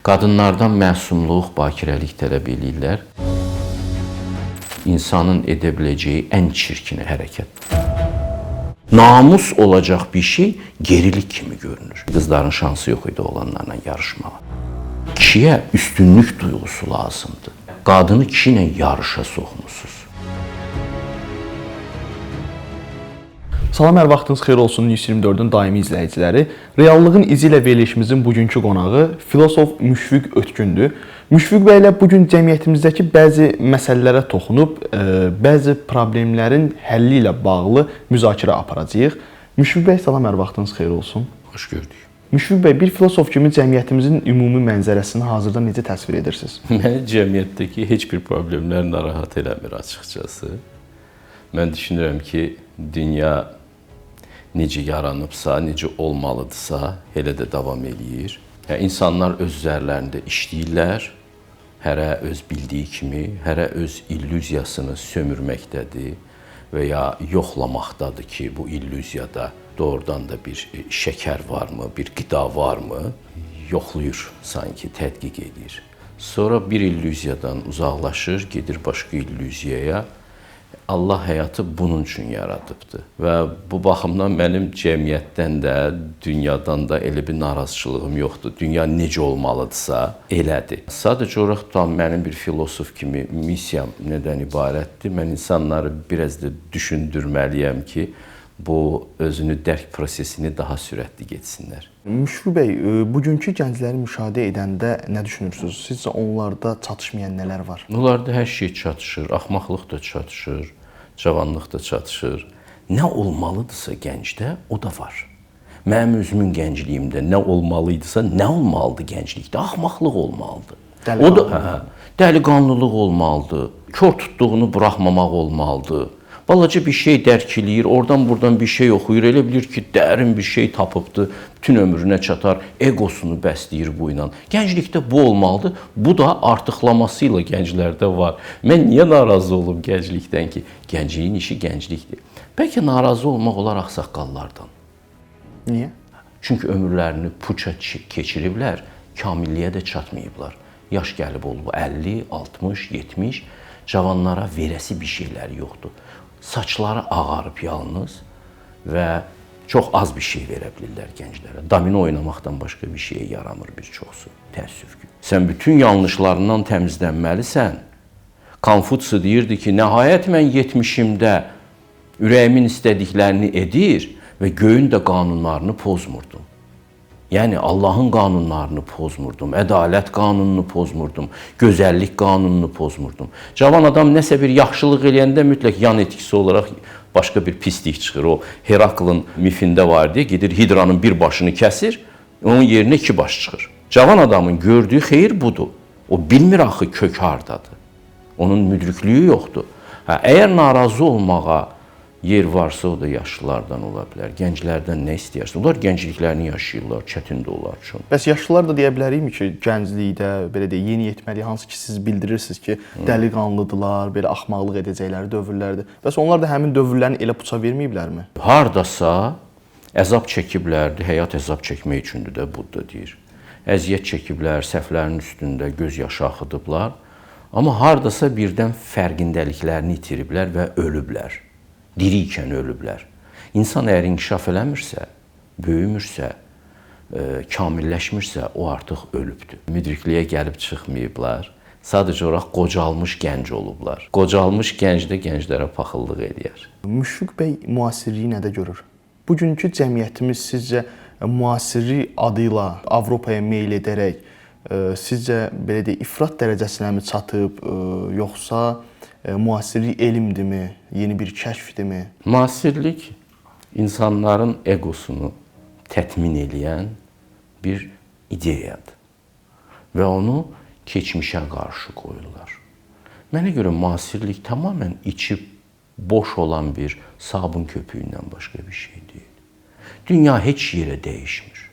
Qadınlardan məsumluq, bakirəlik tələb edirlər. İnsanın edə biləcəyi ən çirkin hərəkət. Namus olacaq bir şey gerilik kimi görünür. Qızların şansı yox idi oğlanlarla yarışmağa. Kişiyə üstünlük duyğusu lazımdır. Qadını kişi ilə yarışa soxmusunuz. Salam, hər vaxtınız xeyir olsun 124-ün daimi izləyiciləri. Reallığın izi ilə verilişimizin bugünkü qonağı filosof Müşfiq Ötkündür. Müşfiq bəy ilə bugün cəmiyyətimizdəki bəzi məsələlərə toxunub, bəzi problemlərin həlli ilə bağlı müzakirə aparacağıq. Müşfiq bəy, salam, hər vaxtınız xeyir olsun. Xoş gördük. Müşfiq bəy, bir filosof kimi cəmiyyətimizin ümumi mənzərəsini hazırda necə təsvir edirsiniz? Məni cəmiyyətdəki heç bir problemlər narahat eləmir açıqcası. Mən düşünürəm ki, dünya necə yaranıbsa, necə olmalıdırsa, elə də davam eləyir. İnsanlar öz üzərlərində işləyirlər, hərə öz bildiyi kimi, hərə öz illüziyasını sömürməkdədir və ya yoxlamaqdadır ki, bu illüziyada doğrudan da bir şəkər varmı, bir qida varmı, yoxlayır sanki, tədqiq edir. Sonra bir illüziyadan uzaqlaşır, gedir başqa illüziyaya. Allah həyatı bunun üçün yaradıbdır və bu baxımdan mənim cəmiyyətdən də, dünyadan da elə bir narazıçılığım yoxdur. Dünya necə olmalıdırsa, elədir. Sadəcə olaraq da mənim bir filosof kimi missiyam nədən ibarətdir? Mən insanları biraz da düşündürməliyəm ki, bu özünü dərk prosesini daha sürətli getsinlər. Müşfiq bəy, bugünkü gəncləri müşahidə edəndə nə düşünürsünüz? Sizcə onlarda çatışmayan nələr var? Onlarda hər şey çatışır, axmaqlıq da çatışır, cavanlıq da çatışır. Nə olmalıdırsa gəncdə, o da var. Mənim özümün gəncliyimdə nə olmalıydısa, nə olmalıdır gənclikdə? Axmaqlıq olmalıdır. O da dəliqanlılıq olmalıdır. Kör tutduğunu buraxmamaq olmalıdır. Balaca bir şey dərk eləyir, oradan-buradan bir şey oxuyur, elə bilir ki, dərin bir şey tapıbdır, bütün ömrünə çatar, egosunu bəsləyir bu ilə. Gənclikdə bu olmalıdır, bu da artıqlaması ilə gənclərdə var. Mən niyə narazı olum gənclikdən ki? Gəncliyin işi gənclikdir. Bəlkə narazı olmaq olar ağsaqqallardan. Niyə? Çünki ömürlərini puça keçiriblər, kamilliyə də çatmayıblar. Yaş gəlib olub 50, 60, 70, cavanlara verəsi bir şeyləri yoxdur. Saçları ağarıb yalnız və çox az bir şey verə bilirlər gənclərə. Domino oynamaqdan başqa bir şeyə yaramır bir çoxsu, təəssüf ki. Sən bütün yanlışlarından təmizlənməlisən. Konfutsi deyirdi ki, nəhayət mən 70-imdə ürəyimin istədiklərini edir və göyün də qanunlarını pozmurdum. Yəni Allahın qanunlarını pozmurdum, ədalət qanununu pozmurdum, gözəllik qanununu pozmurdum. Cavan adam nəsə bir yaxşılıq eləyəndə mütləq yan etkisi olaraq başqa bir pislik çıxır. O Heraklın mifində var deyə gedir hidranın bir başını kəsir, onun yerinə iki baş çıxır. Cavan adamın gördüyü xeyir budur. O bilmir axı kök hardadır. Onun müdriklüyü yoxdur. Əgər narazı olmağa yer varsa o da yaşlılardan ola bilər. Gənclərdən nə istəyərsən? Onlar gəncliklərini yaşayırlar, çətin də onlar üçün. Bəs yaşlılar da deyə bilərikmi ki, gənclikdə, belə deyək, yeniyetməli, hansı ki siz bildirirsiniz ki, dəliqanlıdılar, belə axmaqlıq edəcəkləri dövrlərdir. Bəs onlar da həmin dövrlərini elə puça verməyiblərmi? Hardasa əzab çəkiblərdi, həyat əzab çəkmək üçündür də Budda deyir. Əziyyət çəkiblər, səhvlərinin üstündə göz yaşı axıdıblar. Amma hardasa birdən fərqindəliklərini itiriblər və ölüblər. Diri ikən ölüblər. İnsan əgər inkişaf eləmirsə, böyümürsə, kamilləşmirsə, o artıq ölübdür. Müdrikliyə gəlib çıxmayıblar. Sadəcə olaraq qocalmış gənc olublar. Qocalmış gənc də gənclərə paxıllıq eləyər. Müşfiq bəy müasirliyi nədə görür? Bugünkü cəmiyyətimiz sizcə müasirlik adı ilə Avropaya meyl edərək, sizcə belə deyək, ifrat dərəcəsinə mi çatıb, yoxsa müasirlik elmdirmi, yeni bir kəşfdirmi? Müasirlik insanların egosunu tətmin edən bir ideyadır və onu keçmişə qarşı qoyurlar. Mənə görə müasirlik tamamilə içi boş olan bir sabun köpüyündən başqa bir şey deyil. Dünya heç yerə dəyişmir.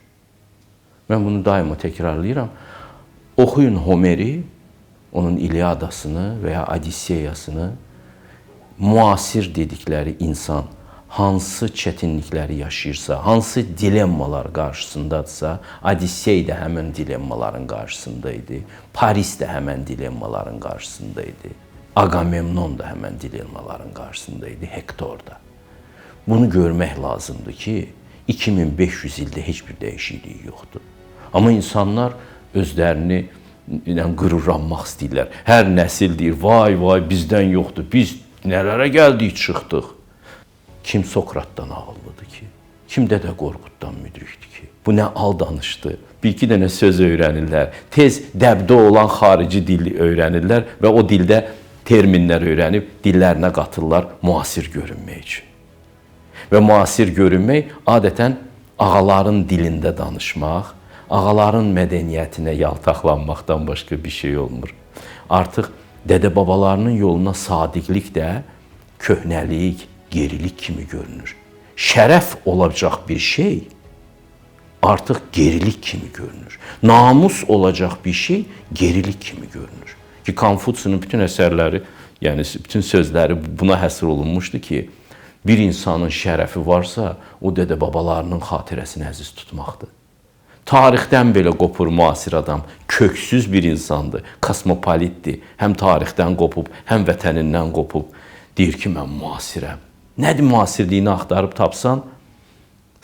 Mən bunu daima təkrarlayıram. Oxuyun Homeri, onun İlyadasını və ya Odisseyasını müasir dedikləri insan hansı çətinlikləri yaşayırsa, hansı dilemmalar qarşısındadırsa, Odissey də həmin dilemmaların qarşısında idi. Paris də həmin dilemmaların qarşısında idi. Agamemnon da həmin dilemmaların qarşısında idi, Hektor da. Bunu görmək lazımdır ki, 2500 ildə heç bir dəyişiklik yoxdur. Amma insanlar özlərini qürurlanmaq istəyirlər. Hər nəsil deyir, vay bizdən yoxdur, biz nələrə gəldik, çıxdıq. Kim Sokratdan ağıllıdır ki? Kim Dədə Qorquddan müdrikdir ki? Bu nə aldanışdı? Bir-iki dənə söz öyrənirlər. Tez dəbdə olan xarici dili öyrənirlər və o dildə terminlər öyrənib dillərinə qatırlar müasir görünmək üçün. Və müasir görünmək adətən ağaların dilində danışmaq, ağaların mədəniyyətinə yaltaqlanmaqdan başqa bir şey olmur. Artıq dədə-babalarının yoluna sadiqlik də köhnəlik, gerilik kimi görünür. Şərəf olacaq bir şey artıq gerilik kimi görünür. Namus olacaq bir şey gerilik kimi görünür. Ki Konfutsunun bütün əsərləri, yəni bütün sözləri buna həsr olunmuşdu ki, bir insanın şərəfi varsa, o dədə-babalarının xatirəsini əziz tutmaqdır. Tarixdən belə qopur müasir adam, köksüz bir insandır, kosmopolitdir. Həm tarixdən qopub, həm vətənindən qopub. Deyir ki, mən müasirəm. Nədir müasirliyini axtarıb tapsan,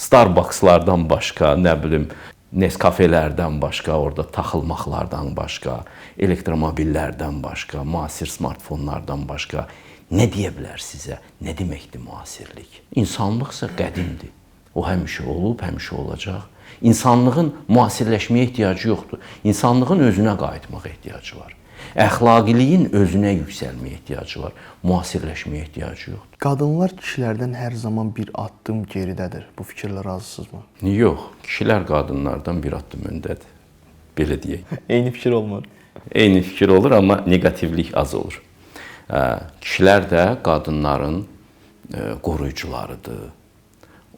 Starbuckslardan başqa, nə bilim, Nescafelərdən başqa, orada taxılmaqlardan başqa, elektromobillərdən başqa, müasir smartfonlardan başqa nə deyə bilər sizə? Nə deməkdir müasirlik? İnsanlıqsa qədimdir. O həmişə olub, həmişə olacaq. İnsanlığın müasirləşməyə ehtiyacı yoxdur. İnsanlığın özünə qayıtmağa ehtiyacı var. Əxlaqiliyin özünə yüksəlməyə ehtiyacı var. Müasirləşməyə ehtiyacı yoxdur. Qadınlar kişilərdən hər zaman bir addım geridədir. Bu fikirlə razısınızmı? Yox, kişilər qadınlardan bir addım öndədir. Belə deyək. Eyni fikir olmur. Eyni fikir olur, amma neqativlik az olur. Kişilər də qadınların qoruyucularıdır.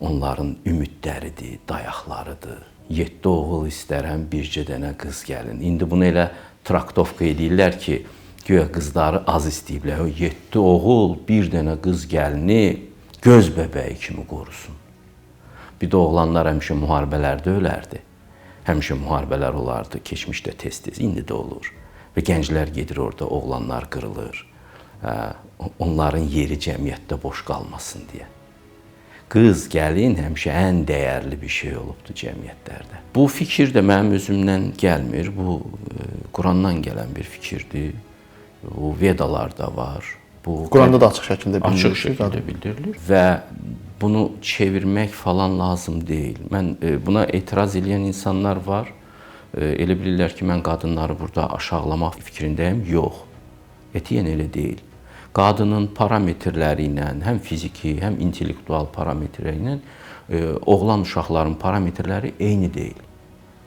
Onların ümidləridir, dayaqlarıdır. 7 oğul istərəm, bircə dənə qız gəlin. İndi bunu elə traktovka edirlər ki, güya qızları az istəyiblər. O 7 oğul, bir dənə qız gəlini göz bəbəyi kimi qorusun. Bir də oğlanlar həmişə müharibələrdə ölərdi. Həmişə müharibələr olardı, keçmişdə tez-tez, indi də olur. Və gənclər gedir orada, oğlanlar qırılır. Onların yeri cəmiyyətdə boş qalmasın deyə. Qız, gəlin həmişə ən dəyərli bir şey olubdur cəmiyyətlərdə. Bu fikir də mənim özümdən gəlmir. Bu Qurandan gələn bir fikirdir. Bu Vedalarda var. Bu Quranda da açıq şəkildə bildirilir. Açıq şəkildə bildirilir və bunu çevirmək falan lazım deyil. Mən buna etiraz edən insanlar var. Elə bilirlər ki, mən qadınları burada aşağılamaq fikrindəyim. Yox. Etiyen elə deyil. Qadının parametrləri ilə, həm fiziki, həm intellektual parametrləri ilə oğlan uşaqların parametrləri eyni deyil.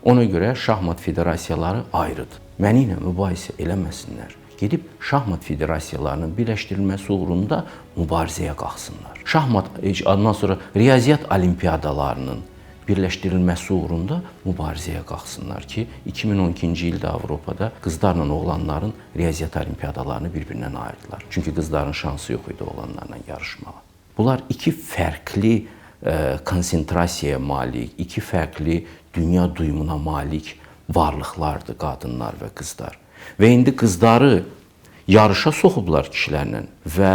Ona görə şahmat federasiyaları ayrıdır. Məni ilə mübahisə eləməsinlər. Gedib şahmat federasiyalarının birləşdirilməsi uğrunda mübarizəyə qalxsınlar. Şahmat, ondan sonra riyaziyyat olimpiadalarının birləşdirilməsi uğrunda mübarizəyə qalxsınlar ki, 2012-ci ildə Avropada qızlarla oğlanların riyaziyyat olimpiadalarını bir-birindən ayırdılar. Çünki qızların şansı yox idi oğlanlarla yarışmağa. Bunlar iki fərqli konsentrasiyaya malik, iki fərqli dünya duyumuna malik varlıqlardır qadınlar və qızlar. Və indi qızları yarışa soxublar kişilərlə və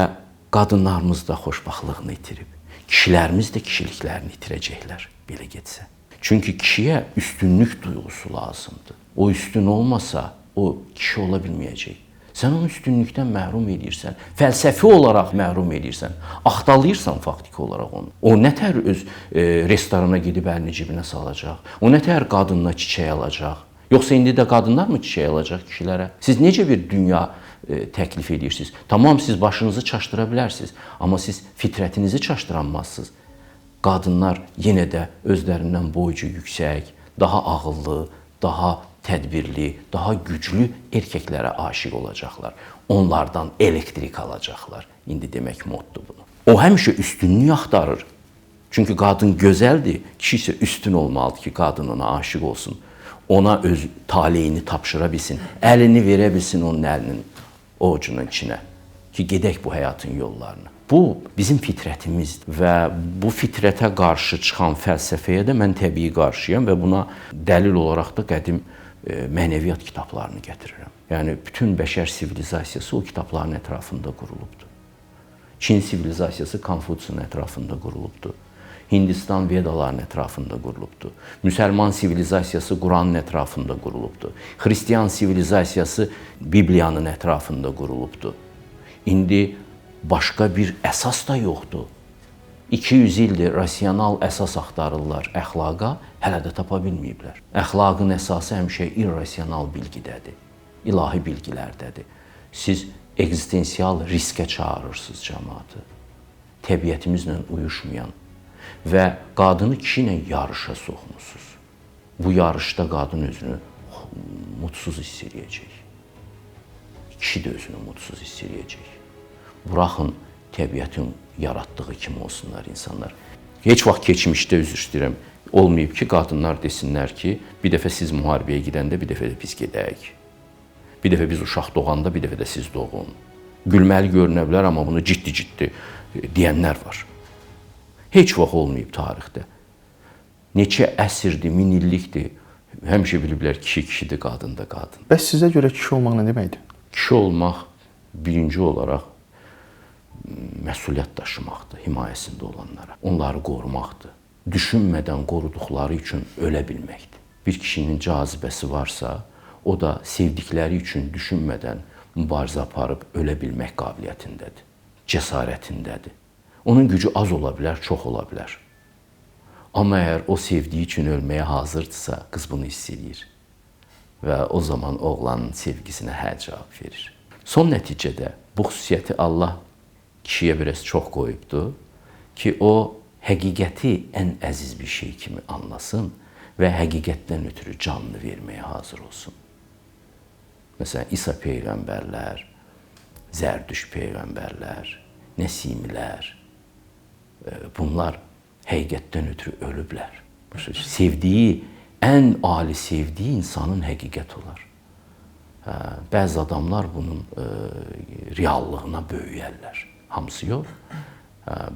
qadınlarımız da xoşbaxtlığını itirib. Kişilərimiz də kişiliklərini itirəcəklər, belə getsə. Çünki kişiyə üstünlük duyğusu lazımdır. O üstün olmasa, o kişi ola bilməyəcək. Sən onu üstünlükdən məhrum edirsən, fəlsəfi olaraq məhrum edirsən, axtalayırsan faktiki olaraq onu. O nətər öz restorana gedib əlini cibinə salacaq, o nətər qadınına çiçək alacaq. Yoxsa indi də qadınlar mı çiçək alacaq kişilərə? Siz necə bir dünya təklif edirsiniz? Tamam, siz başınızı çaşdıra bilərsiniz, amma siz fitrətinizi çaşdıramazsınız. Qadınlar yenə də özlərindən boycu yüksək, daha ağıllı, daha tədbirli, daha güclü erkəklərə aşiq olacaqlar. Onlardan elektrik alacaqlar. İndi demək moddur bunu. O həmişə üstünlük axtarır. Çünki qadın gözəldir, kişi isə üstün olmalıdır ki, qadın ona aşiq olsun. Ona öz taleyini tapşıra bilsin, əlini verə bilsin onun əlinin ovucunun içinə ki, gedək bu həyatın yollarını. Bu bizim fitrətimizdir və bu fitrətə qarşı çıxan fəlsəfəyə də mən təbii qarşıyam və buna dəlil olaraq da qədim mənəviyyat kitablarını gətirirəm. Yəni bütün bəşər sivilizasiyası o kitabların ətrafında qurulubdur. Çin sivilizasiyası Konfutsin ətrafında qurulubdur. Hindistan Vedaların ətrafında qurulubdur. Müsəlman sivilizasiyası Quranın ətrafında qurulubdur. Xristian sivilizasiyası Bibliyanın ətrafında qurulubdur. İndi başqa bir əsas da yoxdur. 200 ildir rasional əsas axtarırlar əxlaqa, hələ də tapa bilməyiblər. Əxlaqın əsası həmişə irrasional bilgidədir, ilahi bilgilərdədir. Siz ekzistensial riskə çağırırsınız cəmaatı, təbiətimizlə uyuşmayan və qadını kişi ilə yarışa soxmusunuz. Bu yarışda qadın özünü mutsuz hiss eləyəcək. Kişi də özünü mutsuz hiss eləyəcək. Buraxın təbiətin yaratdığı kimi olsunlar insanlar. Heç vaxt keçmişdə üzr istəyirəm, olmayıb ki, qadınlar desinlər ki, bir dəfə siz müharibəyə gedəndə, bir dəfə də biz gedək. Bir dəfə biz uşaq doğanda, bir dəfə də siz doğun. Gülməli görünə bilər, amma bunu ciddi deyənlər var. Heç vaxt olmayıb tarixdə. Neçə əsrdir, min illikdir. Həmişə biliblər kişi kişidir, qadın da qadın. Bəs sizə görə kişi olmaq nə deməkdir? Kişi olmaq birinci olaraq məsuliyyət daşımaqdır himayəsində olanlara. Onları qorumaqdır. Düşünmədən qoruduqları üçün ölə bilməkdir. Bir kişinin cazibəsi varsa, o da sevdikləri üçün düşünmədən mübarizə aparıb ölə bilmək qabiliyyətindədir, cəsarətindədir. Onun gücü az ola bilər, çox ola bilər. Amma əgər o sevdiyi üçün ölməyə hazırdırsa, qız bunu hiss edir və o zaman oğlanın sevgisinə hə cavab verir. Son nəticədə bu xüsusiyyəti Allah kişiyə biraz çox qoyubdur ki, o həqiqəti ən əziz bir şey kimi anlasın və həqiqətdən ötürü canını verməyə hazır olsun. Məsələn, İsa peyğəmbərlər, Zərdüşt peyğəmbərlər, Nəsimilər, bunlar həqiqətdən ötürü ölüblər. Sevdiyi, ən ali sevdiyi insanın həqiqət olar. Bəzi adamlar bunun reallığına böyüyərlər. Hamısı yox.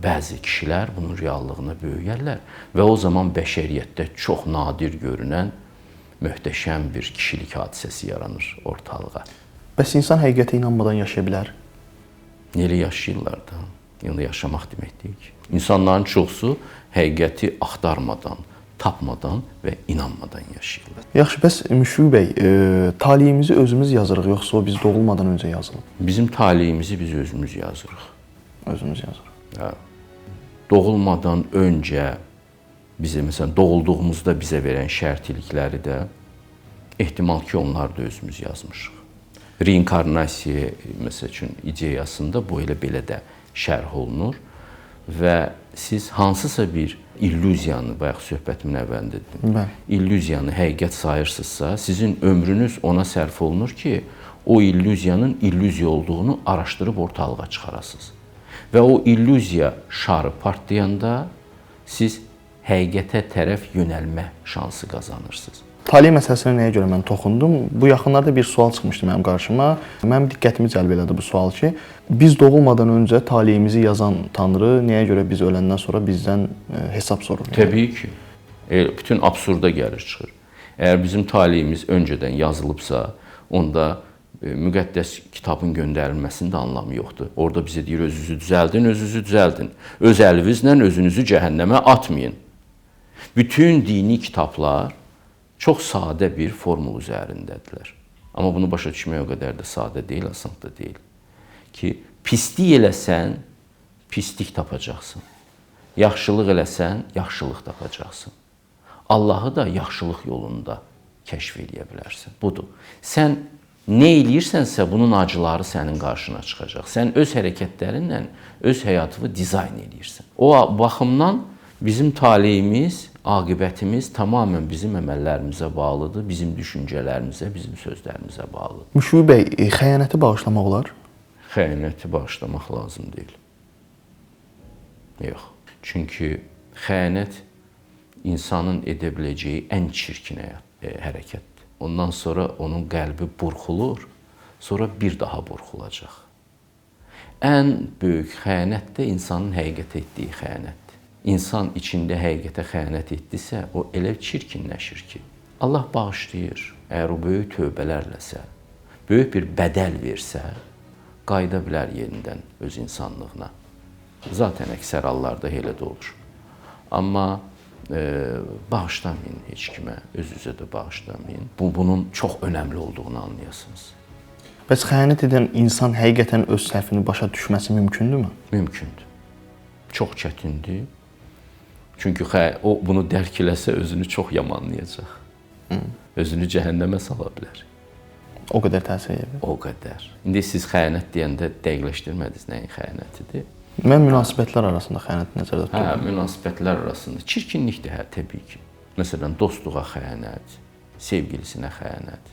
Bəzi kişilər bunun reallığına böyüyərlər və o zaman bəşəriyyətdə çox nadir görünən möhtəşəm bir kişilik hadisəsi yaranır ortalığa. Bəs insan həqiqətə inanmadan yaşaya bilər? Elə yaşayırlar da. Yəni yaşamaq deməkdir ki, insanların çoxusu həqiqəti axtarmadan, tapmadan və inanmadan yaşayırlar. Yaxşı, bəs Müşfiq bəy, taleyimizi özümüz yazırıq, yoxsa o biz doğulmadan öncə yazılıb? Bizim taleyimizi biz özümüz yazırıq. Özümüz yazırıq. Hə. Doğulmadan öncə bizə, məsələn, doğulduğumuzda bizə verən şərtilikləri də ehtimal ki, onlar da özümüz yazmışıq. Reinkarnasiya, məsəl üçün, ideyasında bu elə-belə də şərh olunur və siz hansısa bir illüziyanı, bayaq söhbətimin əvvəlində dedim, illüziyanı həqiqət sayırsınızsa, sizin ömrünüz ona sərf olunur ki, o illüziyanın illüziya olduğunu araşdırıb ortalığa çıxarasınız. Və o illüziya şarı partlayanda siz həqiqətə tərəf yönəlmə şansı qazanırsınız. Taley məsələsinə nəyə görə mən toxundum? Bu yaxınlarda bir sual çıxmışdı mənim qarşıma. Mənim diqqətimi cəlb elədi bu sual ki, biz doğulmadan öncə taleyimizi yazan Tanrı nəyə görə biz öləndən sonra bizdən hesab sorur? Təbii ki, bütün absurda gəlir çıxır. Əgər bizim taleyimiz öncədən yazılıbsa, onda müqəddəs kitabın göndərilməsinin də anlamı yoxdur. Orada bizə deyir, özünüzü düzəldin, özünüzü düzəldin. Öz əlinizlə özünüzü cəhənnəmə atmayın. Bütün dini kitablar çox sadə bir formul üzərindədirlər. Amma bunu başa düşmək o qədər də sadə deyil, asan da deyil. Ki, pislik eləsən, pislik tapacaqsın. Yaxşılıq eləsən, yaxşılıq tapacaqsın. Allahı da yaxşılıq yolunda kəşf eləyə bilərsən. Budur. Sən nə eləyirsənsə, bunun acıları sənin qarşına çıxacaq. Sən öz hərəkətlərinlə öz həyatını dizayn eləyirsən. O baxımdan bizim taleyimiz, aqibətimiz tamamilə bizim əməllərimizə bağlıdır, bizim düşüncələrimizə, bizim sözlərimizə bağlıdır. Müşfiq bəy, xəyanəti bağışlamaq olar? Xəyanəti bağışlamaq lazım deyil. Yox. Çünki xəyanət insanın edə biləcəyi ən çirkin hərəkətdir. Ondan sonra onun qəlbi burxulur, sonra bir daha burxulacaq. Ən böyük xəyanət də insanın həqiqətə etdiyi xəyanətdir. İnsan içində həqiqətə xəyanət etdisə, o elə çirkinləşir ki, Allah bağışlayır. Əgər o böyük tövbələrləsə, böyük bir bədəl versə, qayıda bilər yenidən öz insanlığına. Zaten əksər hallarda elə də olur. Amma bağışlamayın heç kimə, öz-üzə də bağışlamayın. Bunun çox önəmli olduğunu anlayasınız. Bəs xəyanət edən insan həqiqətən öz səhvini başa düşməsi mümkündürmü? Mümkündür. Çox çətindir. Çünki o bunu dərk eləsə özünü çox yamanlayacaq. Özünü cəhənnəmə sala bilər. O qədər təsir edir. O qədər. İndi siz xəyanət deyəndə dəqiqləşdirmədiniz nəyin xəyanətidir? Mən münasibətlər arasında xəyanəti nəzərdə tuturam. Münasibətlər arasında çirkinlikdir, təbii ki. Məsələn, dostluğa xəyanət, sevgilisinə xəyanət.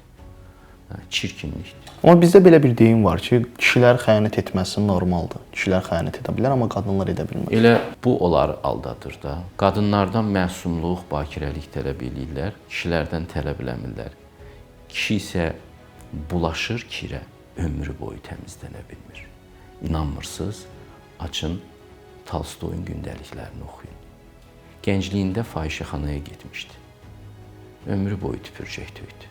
Çirkinlikdir. Amma bizdə belə bir deyim var ki, kişilər xəyanət etməsi normaldır. Kişilər xəyanət edə bilər, amma qadınlar edə bilmir. Elə bu onları aldadır da. Qadınlardan məsumluq, bakirəlik tələb eləyirlər, kişilərdən tələb eləmirlər. Kişi isə bulaşır kirə, ömrü boyu təmizlənə bilmir. İnanmırsınız? Açın Tolstoyun gündəliklərini oxuyun. Gəncliyində fahişəxanaya getmişdi. Ömrü boyu tüpürcək töydü.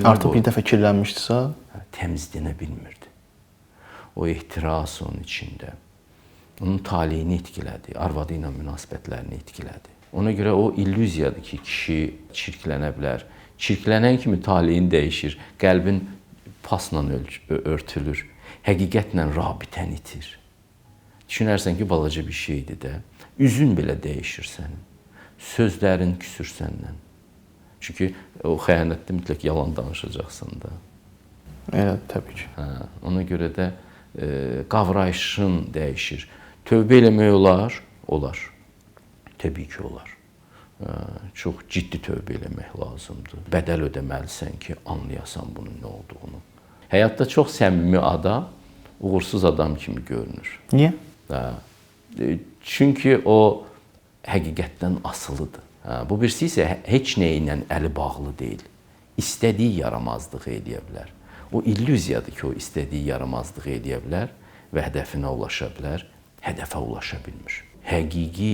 Artıq bir dəfə kirlənmişdisə, təmizlənə bilmirdi. O ehtiras onun içində. Onun taleyini etkilədi, arvadı ilə münasibətlərini etkilədi. Ona görə o illüziyadır ki, kişi çirklənə bilər. Çirklənən kimi taleyin dəyişir, qəlbin pasla örtülür, həqiqətlə rabitən itir. Düşünərsən ki, balaca bir şeydir də, üzün belə dəyişir sənin, sözlərin küsür səndən. Çünki o xəyanətdə mütləq yalan danışacaqsan da. Elə, təbii ki. Ona görə də qavrayışın dəyişir. Tövbə eləmək olar? Olar. Təbii ki, olar. Çox ciddi tövbə eləmək lazımdır. Bədəl ödəməlisən ki, anlayasan bunun nə olduğunu. Həyatda çox səmimi adam uğursuz adam kimi görünür. Niyə? Çünki o həqiqətdən asılıdır. Bu birisi isə heç nə ilə əli bağlı deyil. İstədiyi yaramazlığı eləyə bilər. O illüziyadır ki, o istədiyi yaramazlığı eləyə bilər və hədəfinə ulaşa bilər, hədəfə ulaşa bilmir. Həqiqi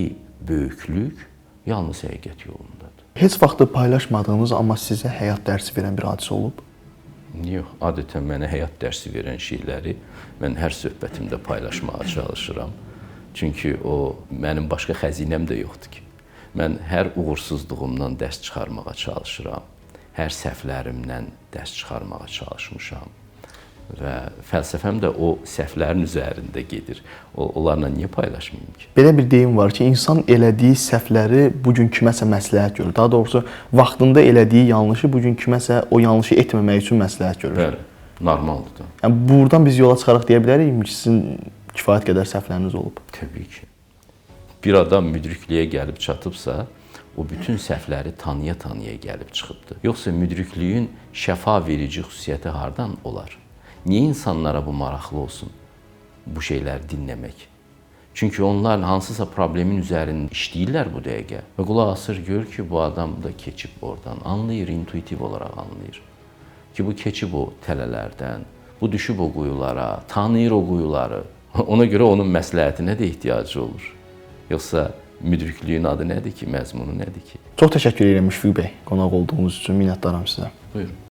böyüklük yalnız həqiqət yolundadır. Heç vaxt paylaşmadığınız, amma sizə həyat dərsi verən bir hadisə olub? Yox, adətən mənə həyat dərsi verən şeyləri mən hər söhbətimdə paylaşmağa çalışıram. Çünki o mənim başqa xəzinəm də yoxdur ki. Mən hər uğursuzluğumdan dərs çıxarmağa çalışıram. Hər səhvlərimdən dərs çıxarmağa çalışmışam. Və fəlsəfəm də o səhvlərin üzərində gedir. Onlarla niyə paylaşmayım ki? Belə bir deyim var ki, insan elədiyi səhvləri bugün kiməsə məsləhət görür. Daha doğrusu, vaxtında elədiyi yanlışı bugün kiməsə o yanlışı etməmək üçün məsləhət görür. Bəli, normaldır da. Yəni, buradan biz yola çıxaraq deyə bilərik ki, sizin kifayət qədər səhvləriniz olub. Təbii ki. Bir adam müdrikliyə gəlib çatıbsa, o bütün səhvləri tanıya-tanıya gəlib çıxıbdır. Yoxsa müdrikliyin şəfa verici xüsusiyyəti hardan olar? Niyə insanlara bu maraqlı olsun, bu şeyləri dinləmək? Çünki onlar hansısa problemin üzərində işləyirlər bu dəqiqə. Və qulaq asır, görür ki, bu adam da keçib oradan. Anlayır, intuitiv olaraq anlayır. Ki, bu keçib o tələlərdən, bu düşüb o quyulara, tanıyır o quyuları. Ona görə onun məsləhətinə də ehtiyacı olur. Yoxsa müdrikliyin adı nədir ki, məzmunu nədir ki? Çox təşəkkür edirəm Müşfiq bəy, qonaq olduğunuz üçün, minnətdaram sizə. Buyurun.